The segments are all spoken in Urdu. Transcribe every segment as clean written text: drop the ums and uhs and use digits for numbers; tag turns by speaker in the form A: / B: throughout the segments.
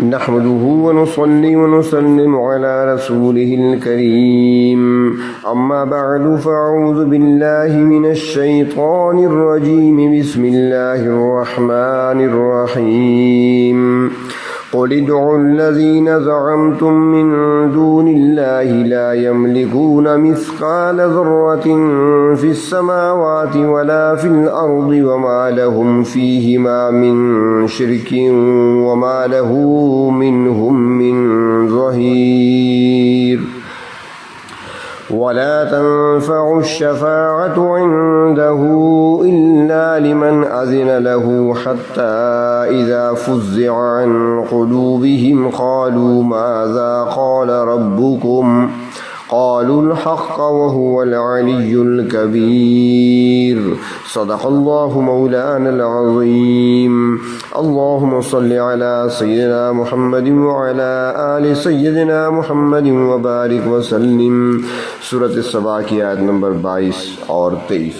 A: نحمده ونصلي ونسلم على رسوله الكريم أما بعد فأعوذ بالله من الشيطان الرجيم بسم الله الرحمن الرحيم قل ادعوا الذين زعمتم من دون الله لا يملكون مثقال ذرة في السماوات ولا في الأرض وما لهم فيهما من شرك وما له منهم من ظهير ولا تنفع الشفاعة عنده إلا لمن أذن له حتى إذا فزع عن قلوبهم قالوا ماذا قال ربكم قالوا الحق وهو العلي الكبير صدق الله مولانا العظيم اللهم صل على سيدنا محمد وعلى آل سيدنا محمد وبارك وسلم۔ سورۃ السبا کی آیت نمبر 22 اور 23۔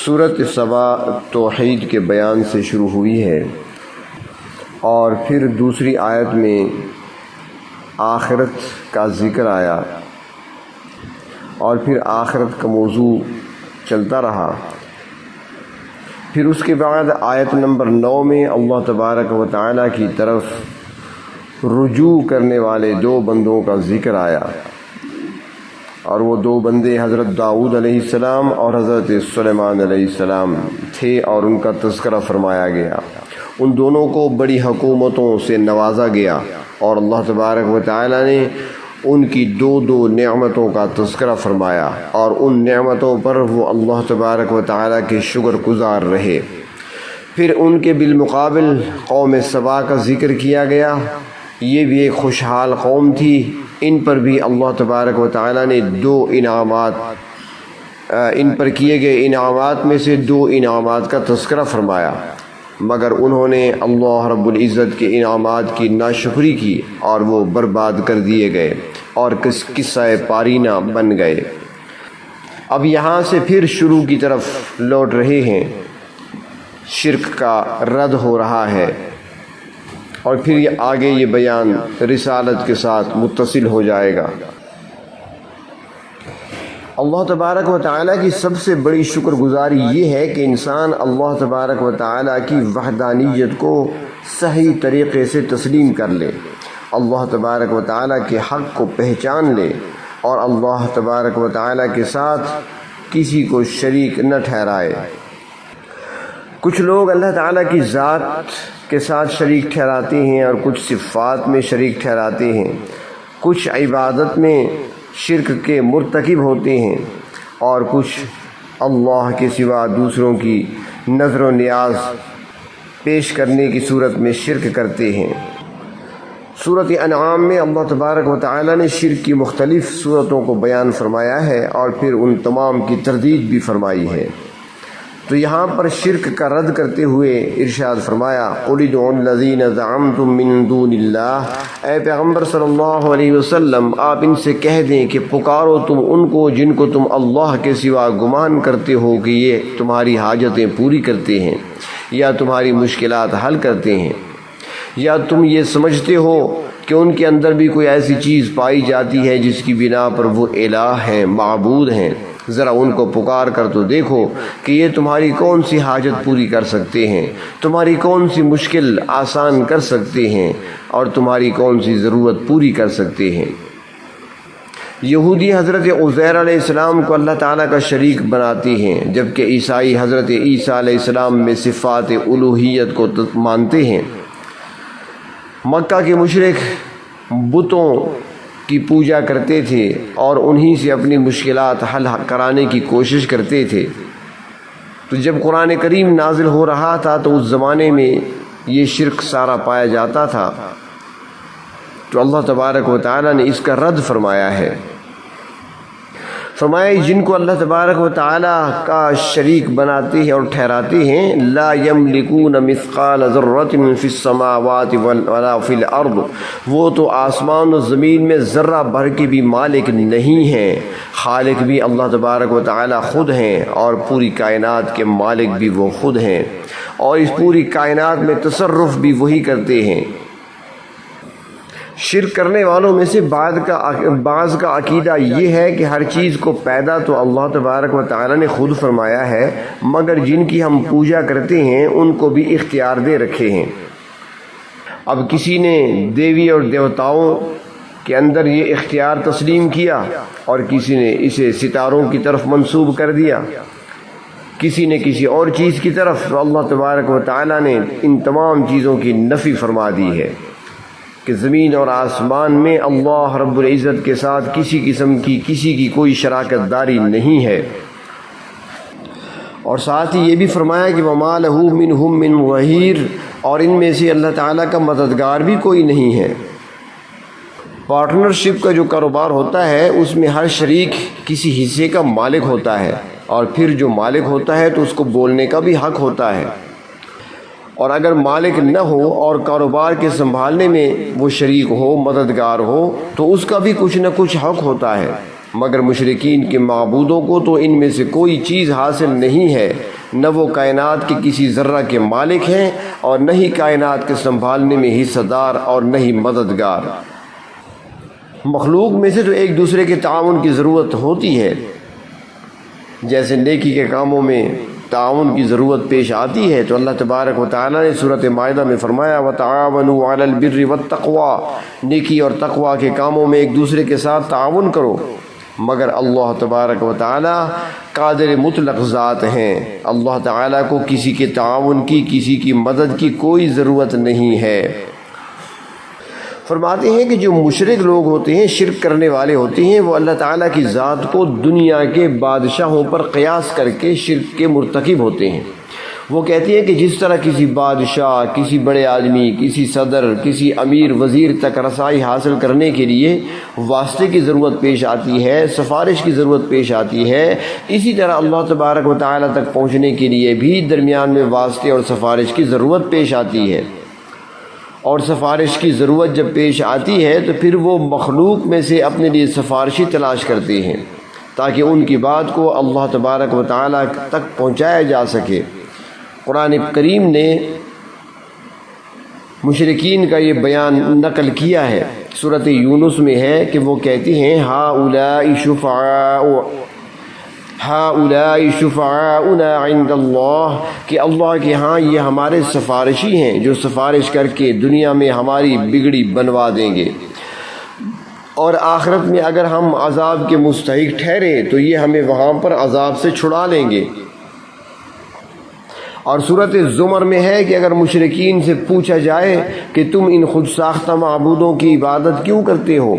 A: سورۃ السبا توحید کے بیان سے شروع ہوئی ہے اور پھر دوسری آیت میں آخرت کا ذکر آیا اور پھر آخرت کا موضوع چلتا رہا۔ پھر اس کے بعد آیت نمبر 9 میں اللہ تبارک و تعالیٰ کی طرف رجوع کرنے والے دو بندوں کا ذکر آیا، اور وہ دو بندے حضرت داؤد علیہ السلام اور حضرت سلیمان علیہ السلام تھے، اور ان کا تذکرہ فرمایا گیا۔ ان دونوں کو بڑی حکومتوں سے نوازا گیا، اور اللہ تبارک و تعالیٰ نے ان کی دو نعمتوں کا تذکرہ فرمایا، اور ان نعمتوں پر وہ اللہ تبارک و تعالیٰ کے شکر گزار رہے۔ پھر ان کے بالمقابل قوم سبا کا ذکر کیا گیا۔ یہ بھی ایک خوشحال قوم تھی، ان پر بھی اللہ تبارک و تعالیٰ نے ان پر کیے گئے انعامات میں سے 2 انعامات کا تذکرہ فرمایا، مگر انہوں نے اللہ رب العزت کے انعامات کی ناشکری کی اور وہ برباد کر دیے گئے اور قصہ پارینہ بن گئے۔ اب یہاں سے پھر شروع کی طرف لوٹ رہے ہیں، شرک کا رد ہو رہا ہے، اور پھر آگے یہ بیان رسالت کے ساتھ متصل ہو جائے گا۔ اللہ تبارک و تعالیٰ کی سب سے بڑی شکر گزاری یہ ہے کہ انسان اللہ تبارک و تعالیٰ کی وحدانیت کو صحیح طریقے سے تسلیم کر لے، اللہ تبارک و تعالیٰ کے حق کو پہچان لے، اور اللہ تبارک و تعالیٰ کے ساتھ کسی کو شریک نہ ٹھہرائے۔ کچھ لوگ اللہ تعالیٰ کی ذات کے ساتھ شریک ٹھہراتے ہیں، اور کچھ صفات میں شریک ٹھہراتے ہیں، کچھ عبادت میں شرک کے مرتکب ہوتے ہیں، اور کچھ اللہ کے سوا دوسروں کی نظر و نیاز پیش کرنے کی صورت میں شرک کرتے ہیں۔ سورۃ انعام میں اللہ تبارک و تعالیٰ نے شرک کی مختلف صورتوں کو بیان فرمایا ہے، اور پھر ان تمام کی تردید بھی فرمائی ہے۔ تو یہاں پر شرک کا رد کرتے ہوئے ارشاد فرمایا، قُلِ ادْعُوا الَّذِينَ زَعَمْتُم مِّن دُونِ اللَّهِ، اے پیغمبر صلی اللہ علیہ وسلم آپ ان سے کہہ دیں کہ پکارو تم ان کو جن کو تم اللہ کے سوا گمان کرتے ہو کہ یہ تمہاری حاجتیں پوری کرتے ہیں، یا تمہاری مشکلات حل کرتے ہیں، یا تم یہ سمجھتے ہو کہ ان کے اندر بھی کوئی ایسی چیز پائی جاتی ہے جس کی بنا پر وہ الہ ہیں، معبود ہیں۔ ذرا ان کو پکار کر تو دیکھو کہ یہ تمہاری کون سی حاجت پوری کر سکتے ہیں، تمہاری کون سی مشکل آسان کر سکتے ہیں، اور تمہاری کون سی ضرورت پوری کر سکتے ہیں۔ یہودی حضرت عزیر علیہ السلام کو اللہ تعالیٰ کا شریک بناتے ہیں، جبکہ عیسائی حضرت عیسیٰ علیہ السلام میں صفات الوہیت کو مانتے ہیں۔ مکہ کے مشرک بتوں کی پوجا کرتے تھے، اور انہی سے اپنی مشکلات حل کرانے کی کوشش کرتے تھے۔ تو جب قرآن کریم نازل ہو رہا تھا تو اس زمانے میں یہ شرک سارا پایا جاتا تھا، تو اللہ تبارک و تعالیٰ نے اس کا رد فرمایا ہے۔ فرمایا جن کو اللہ تبارک و تعالیٰ کا شریک بناتے ہیں اور ٹھہراتے ہیں، لا یملکون مثقال ذرۃ فی السماوات ولا فی الارض، وہ تو آسمان و زمین میں ذرہ بھر کے بھی مالک نہیں ہیں، خالق بھی اللہ تبارک و تعالیٰ خود ہیں، اور پوری کائنات کے مالک بھی وہ خود ہیں، اور اس پوری کائنات میں تصرف بھی وہی کرتے ہیں۔ شرک کرنے والوں میں سے بعض کا عقیدہ یہ ہے کہ ہر چیز کو پیدا تو اللہ تبارک و تعالی نے خود فرمایا ہے، مگر جن کی ہم پوجا کرتے ہیں ان کو بھی اختیار دے رکھے ہیں۔ اب کسی نے دیوی اور دیوتاؤں کے اندر یہ اختیار تسلیم کیا اور کسی نے اسے ستاروں کی طرف منسوب کر دیا، کسی نے کسی اور چیز کی طرف، تو اللہ تبارک و تعالی نے ان تمام چیزوں کی نفی فرما دی ہے کہ زمین اور آسمان میں اللہ رب العزت کے ساتھ کسی قسم کی کسی کی کوئی شراکت داری نہیں ہے۔ اور ساتھ ہی یہ بھی فرمایا کہ وَمَا لَهُ مِنْهُمْ مِنْ ظَهِيرٍ، اور ان میں سے اللہ تعالیٰ کا مددگار بھی کوئی نہیں ہے۔ پارٹنرشپ کا جو کاروبار ہوتا ہے اس میں ہر شریک کسی حصے کا مالک ہوتا ہے، اور پھر جو مالک ہوتا ہے تو اس کو بولنے کا بھی حق ہوتا ہے، اور اگر مالک نہ ہو اور کاروبار کے سنبھالنے میں وہ شریک ہو، مددگار ہو، تو اس کا بھی کچھ نہ کچھ حق ہوتا ہے۔ مگر مشرکین کے معبودوں کو تو ان میں سے کوئی چیز حاصل نہیں ہے، نہ وہ کائنات کے کسی ذرہ کے مالک ہیں اور نہ ہی کائنات کے سنبھالنے میں حصہ دار اور نہ ہی مددگار۔ مخلوق میں سے تو ایک دوسرے کے تعاون کی ضرورت ہوتی ہے، جیسے نیکی کے کاموں میں تعاون کی ضرورت پیش آتی ہے، تو اللہ تبارک و تعالیٰ نے سورۃ مائدہ میں فرمایا وَتَعَاوَنُوا عَلَى الْبِرِّ وَالتَّقْوَى، نیکی اور تقوی کے کاموں میں ایک دوسرے کے ساتھ تعاون کرو۔ مگر اللہ تبارک و تعالیٰ قادر مطلق ذات ہیں، اللہ تعالیٰ کو کسی کے تعاون کی، کسی کی مدد کی کوئی ضرورت نہیں ہے۔ فرماتے ہیں کہ جو مشرک لوگ ہوتے ہیں، شرک کرنے والے ہوتے ہیں، وہ اللہ تعالیٰ کی ذات کو دنیا کے بادشاہوں پر قیاس کر کے شرک کے مرتکب ہوتے ہیں۔ وہ کہتے ہیں کہ جس طرح کسی بادشاہ، کسی بڑے آدمی، کسی صدر، کسی امیر وزیر تک رسائی حاصل کرنے کے لیے واسطے کی ضرورت پیش آتی ہے، سفارش کی ضرورت پیش آتی ہے، اسی طرح اللہ تبارک و تعالیٰ تک پہنچنے کے لیے بھی درمیان میں واسطے اور سفارش کی ضرورت پیش آتی ہے۔ اور سفارش کی ضرورت جب پیش آتی ہے تو پھر وہ مخلوق میں سے اپنے لیے سفارشی تلاش کرتے ہیں تاکہ ان کی بات کو اللہ تبارک و تعالیٰ تک پہنچایا جا سکے۔ قرآن کریم نے مشرکین کا یہ بیان نقل کیا ہے، سورۃ یونس میں ہے کہ وہ کہتے ہیں ہؤلاء شفعاؤنا عند اللہ، کہ اللہ کے ہاں یہ ہمارے سفارشی ہیں جو سفارش کر کے دنیا میں ہماری بگڑی بنوا دیں گے، اور آخرت میں اگر ہم عذاب کے مستحق ٹھہرے تو یہ ہمیں وہاں پر عذاب سے چھڑا لیں گے۔ اور سورۃ زمر میں ہے کہ اگر مشرکین سے پوچھا جائے کہ تم ان خود ساختہ معبودوں کی عبادت کیوں کرتے ہو،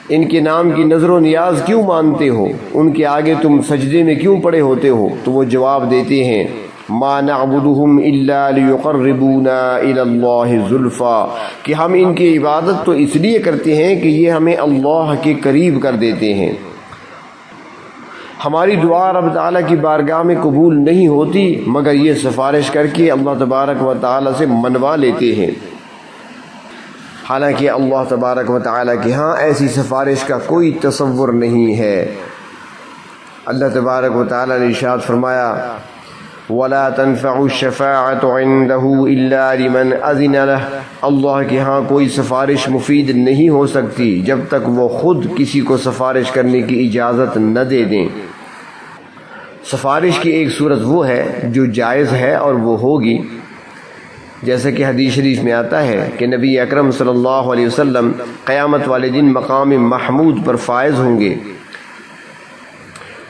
A: ان کے نام کی نظر و نیاز کیوں مانتے ہو، ان کے آگے تم سجدے میں کیوں پڑے ہوتے ہو، تو وہ جواب دیتے ہیں ما نعبدهم الا ليقربونا الى الله زلفا، کہ ہم ان کی عبادت تو اس لیے کرتے ہیں کہ یہ ہمیں اللہ کے قریب کر دیتے ہیں۔ ہماری دعا رب تعالیٰ کی بارگاہ میں قبول نہیں ہوتی مگر یہ سفارش کر کے اللہ تبارک و تعالیٰ سے منوا لیتے ہیں، حالانکہ اللہ تبارک و تعالیٰ کے ہاں ایسی سفارش کا کوئی تصور نہیں ہے۔ اللہ تبارک و تعالیٰ نے ارشاد فرمایا وَلَا تَنْفَعُ الشَّفَاعَةُ عِنْدَهُ إِلَّا لِمَنْ أَذِنَ لَهُ، اللہ کے ہاں کوئی سفارش مفید نہیں ہو سکتی جب تک وہ خود کسی کو سفارش کرنے کی اجازت نہ دے دیں۔ سفارش کی ایک صورت وہ ہے جو جائز ہے اور وہ ہوگی، جیسا کہ حدیث شریف میں آتا ہے کہ نبی اکرم صلی اللہ علیہ وسلم قیامت والے دن مقام محمود پر فائز ہوں گے،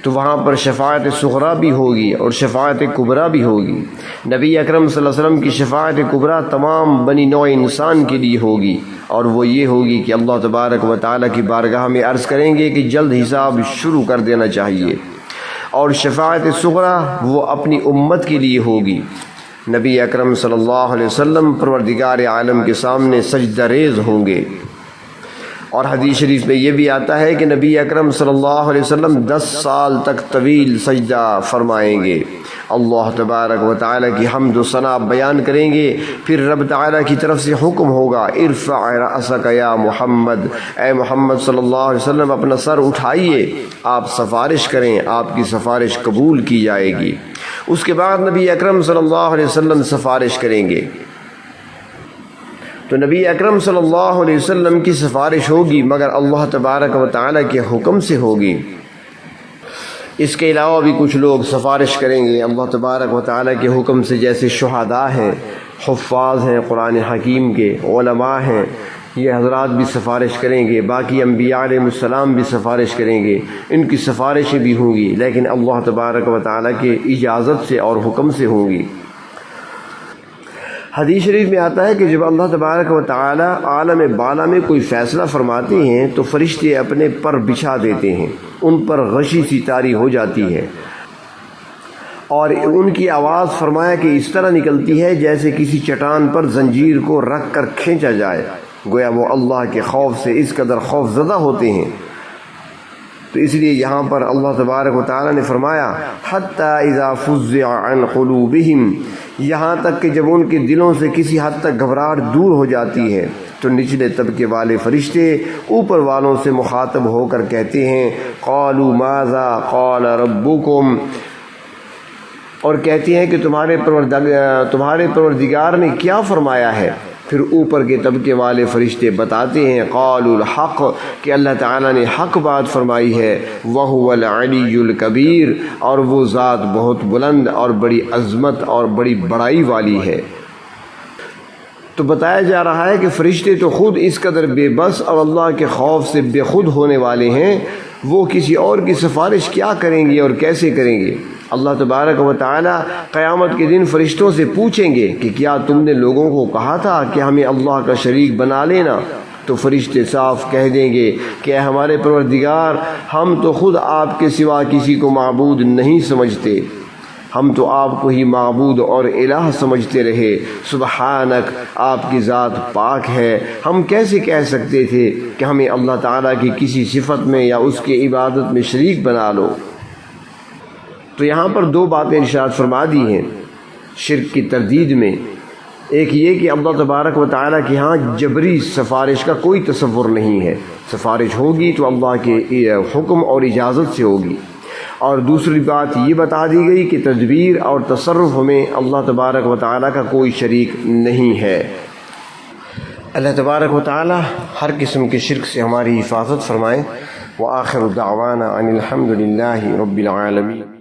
A: تو وہاں پر شفاعت صغریٰ بھی ہوگی اور شفاعت کبریٰ بھی ہوگی۔ نبی اکرم صلی اللہ علیہ وسلم کی شفاعت کبریٰ تمام بنی نوع انسان کے لیے ہوگی، اور وہ یہ ہوگی کہ اللہ تبارک و تعالیٰ کی بارگاہ میں عرض کریں گے کہ جلد حساب شروع کر دینا چاہیے۔ اور شفاعت صغریٰ وہ اپنی امت کے لیے ہوگی، نبی اکرم صلی اللہ علیہ وسلم پروردگار عالم کے سامنے سجدہ ریز ہوں گے۔ اور حدیث شریف میں یہ بھی آتا ہے کہ نبی اکرم صلی اللہ علیہ وسلم 10 سال تک طویل سجدہ فرمائیں گے، اللہ تبارک و تعالیٰ کی حمد و ثنا بیان کریں گے، پھر رب تعالیٰ کی طرف سے حکم ہوگا ارفع رأسک یا محمد، اے محمد صلی اللہ علیہ وسلم اپنا سر اٹھائیے، آپ سفارش کریں، آپ کی سفارش قبول کی جائے گی۔ اس کے بعد نبی اکرم صلی اللہ علیہ وسلم سفارش کریں گے، تو نبی اکرم صلی اللہ علیہ وسلم کی سفارش ہوگی مگر اللہ تبارک و تعالیٰ کے حکم سے ہوگی۔ اس کے علاوہ بھی کچھ لوگ سفارش کریں گے اللہ تبارک و تعالیٰ کے حکم سے، جیسے شہداء ہیں، حفاظ ہیں قرآن حکیم کے، علماء ہیں، یہ حضرات بھی سفارش کریں گے، باقی انبیاء علیہ السلام بھی سفارش کریں گے، ان کی سفارشیں بھی ہوں گی لیکن اللہ تبارک و تعالیٰ کے اجازت سے اور حکم سے ہوں گی۔ حدیث شریف میں آتا ہے کہ جب اللہ تبارک و تعالیٰ عالم بالا میں کوئی فیصلہ فرماتے ہیں تو فرشتے اپنے پر بچھا دیتے ہیں، ان پر غشی سی طاری ہو جاتی ہے اور ان کی آواز فرمایا کہ اس طرح نکلتی ہے جیسے کسی چٹان پر زنجیر کو رکھ کر کھینچا جائے، گویا وہ اللہ کے خوف سے اس قدر خوف زدہ ہوتے ہیں۔ تو اس لیے یہاں پر اللہ تبارک و تعالیٰ نے فرمایا حتیٰ اذا فزع عن قلوبہم، یہاں تک کہ جب ان کے دلوں سے کسی حد تک گھبراہٹ دور ہو جاتی ہے تو نچلے طبقے والے فرشتے اوپر والوں سے مخاطب ہو کر کہتے ہیں قالوا ماذا قال ربکم، اور کہتے ہیں کہ تمہارے پروردگار نے کیا فرمایا ہے۔ پھر اوپر کے طبقے والے فرشتے بتاتے ہیں قالوا الحق، کہ اللہ تعالیٰ نے حق بات فرمائی ہے، وَهُوَ الْعَلِيُّ الْكَبِيرُ، اور وہ ذات بہت بلند اور بڑی عظمت اور بڑی بڑائی والی ہے۔ تو بتایا جا رہا ہے کہ فرشتے تو خود اس قدر بے بس اور اللہ کے خوف سے بے خود ہونے والے ہیں، وہ کسی اور کی سفارش کیا کریں گے اور کیسے کریں گے۔ اللہ تبارک و تعالیٰ قیامت کے دن فرشتوں سے پوچھیں گے کہ کیا تم نے لوگوں کو کہا تھا کہ ہمیں اللہ کا شریک بنا لینا؟ تو فرشتے صاف کہہ دیں گے کہ اے ہمارے پروردگار، ہم تو خود آپ کے سوا کسی کو معبود نہیں سمجھتے، ہم تو آپ کو ہی معبود اور الہ سمجھتے رہے، سبحانک، آپ کی ذات پاک ہے، ہم کیسے کہہ سکتے تھے کہ ہمیں اللہ تعالیٰ کی کسی صفت میں یا اس کی عبادت میں شریک بنا لو۔ تو یہاں پر دو باتیں ارشاد فرما دی ہیں شرک کی تردید میں، ایک یہ کہ اللہ تبارک و تعالیٰ کے ہاں جبری سفارش کا کوئی تصور نہیں ہے، سفارش ہوگی تو اللہ کے حکم اور اجازت سے ہوگی، اور دوسری بات یہ بتا دی گئی کہ تدبیر اور تصرف میں اللہ تبارک و تعالیٰ کا کوئی شریک نہیں ہے۔ اللہ تبارک و تعالیٰ ہر قسم کے شرک سے ہماری حفاظت فرمائے۔ وآخر دعوانا ان الحمد للہ رب العالمین۔